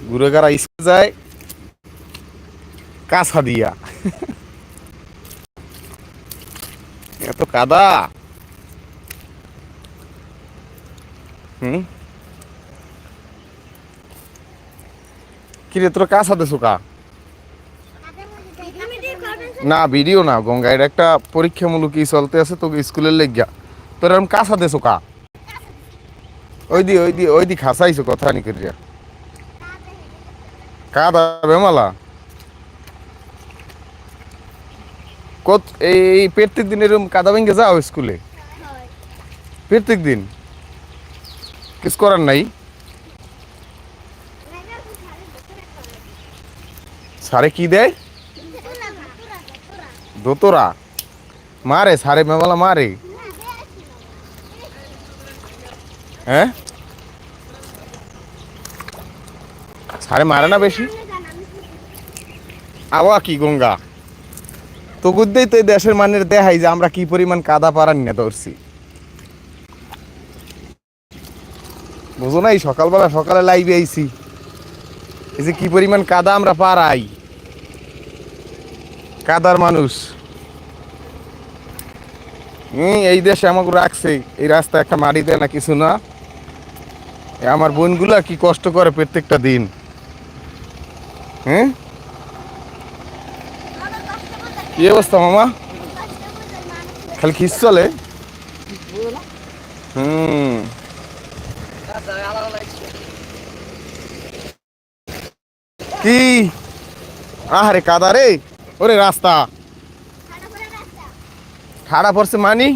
গুড়েগাড়া school যায় কাছা দিয়া। এত কাদা। হুম, কিরে তোর কাছা দেছো কা? না ভিডিও না গঙ্গা, এটা একটা পরীক্ষামূলক কি চলতে আছে তোকে স্কুলের লেগিয়া। তোর এরকম কাছা দেছো কা? ওই দি খাসাইছো কথা নি করিয়া কাদা বেমালা। কত এই প্রত্যেক দিন এরকম কাদা ভেঙে যাও স্কুলে? প্রত্যেক দিন কিছু করার নাই? সারে কি দেয়? দোতরা মারে সারে মেমালা মারে? হ্যাঁ, সারে মারে না বেশি? আবা কি গঙ্গা, তো বুঝতেই তো এই দেশের মানের দেখাই যে আমরা কি পরিমাণ কাদা পারান না ধরছি। বুঝো নাই, সকালে লাইভে আইছি এই যে কি পরিমাণ কাদা আমরা পারাই। কাদার মানুষ এই দেশে আমাকে রাখছে, এই রাস্তা একটা মাটি দেয় না কিছু না। আমার বোনগুলা কি কষ্ট করে প্রত্যেকটা দিন। হ্যাঁ, কি অবস্থা মামা? খালি খিস চলে। হুম, কি আহারে কাদা রে, ওরে রাস্তা ঠাড়া পড়ছে মানি।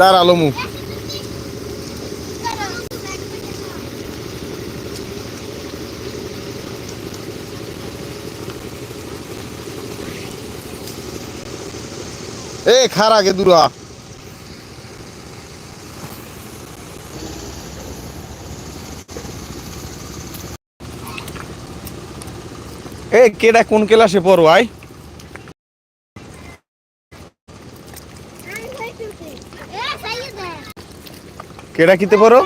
দাঁড়ালো মুখ এ খার আগে দূরা। এ কেডা কোন ক্লাসে পড়ো আই? কেডা কিতে পড়ো?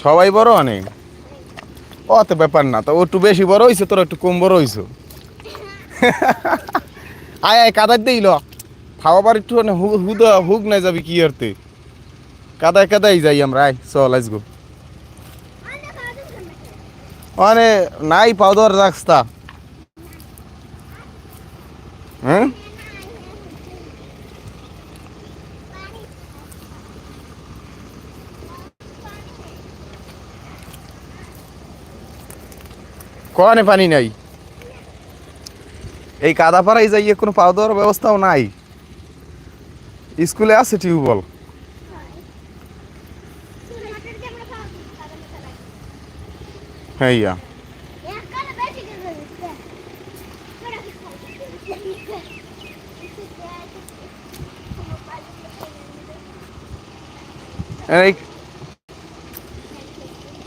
সবাই বড় অনেক, অত ব্যাপার না তো। ও একটু বেশি বড় হইছে, তোর একটু কম বড় হইছো। আয় আয় কাদার দিল খাওয়া বার একটু হুক নাই যাবি কি আরতে, কাদায় কাদাই যাই আমরা। আয় চল আসবো মানে নাই পাও দেওয়ার রাস্তা। হ্যাঁ, কনে পানি নাই? এই কাদা পাড়াই যাইয়ে কোনো পাও দেওয়ার ব্যবস্থাও নাই। স্কুলে আছে টিউবওয়েল। হ্যাঁ ইয়া, এই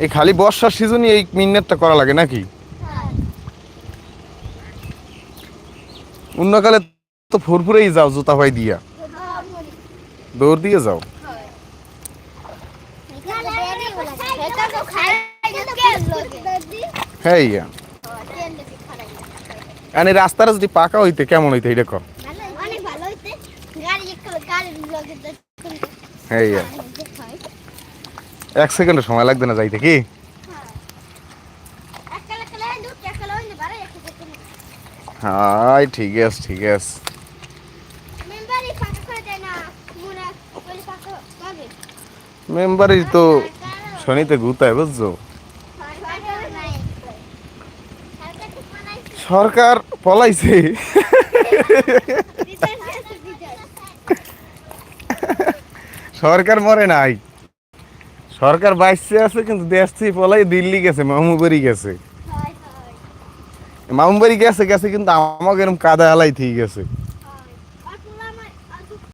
এই খালি বর্ষার সিজনই এই মিন্নেরটা করা লাগে নাকি? অন্যকালে তো ফুরফুরেই যাও জুতা পাই দিয়া, দৌড় দিয়ে যাও। হ্যাঁ ইয়া, মানে রাস্তাটা যদি পাকা হইতে কেমন হইতে এটা কর। হ্যাঁ ইয়া, 1 সেকেন্ডের সময় লাগবে না যাইতে কি? হাই ঠিক আছে ঠিক আছে। মেম্বারই তো শনিতে গুতায় বুঝছো। সরকার পলাইছে। সরকার মরে নাই, সরকার বাইসে আছে কিন্তু দেশ থেকে পলাই দিল্লি গেছে, মামুবাড়ি গেছে। মামুবাড়ি গেছে গেছে কিন্তু আমাকে এরকম কাদা আলাই ঠিক আছে।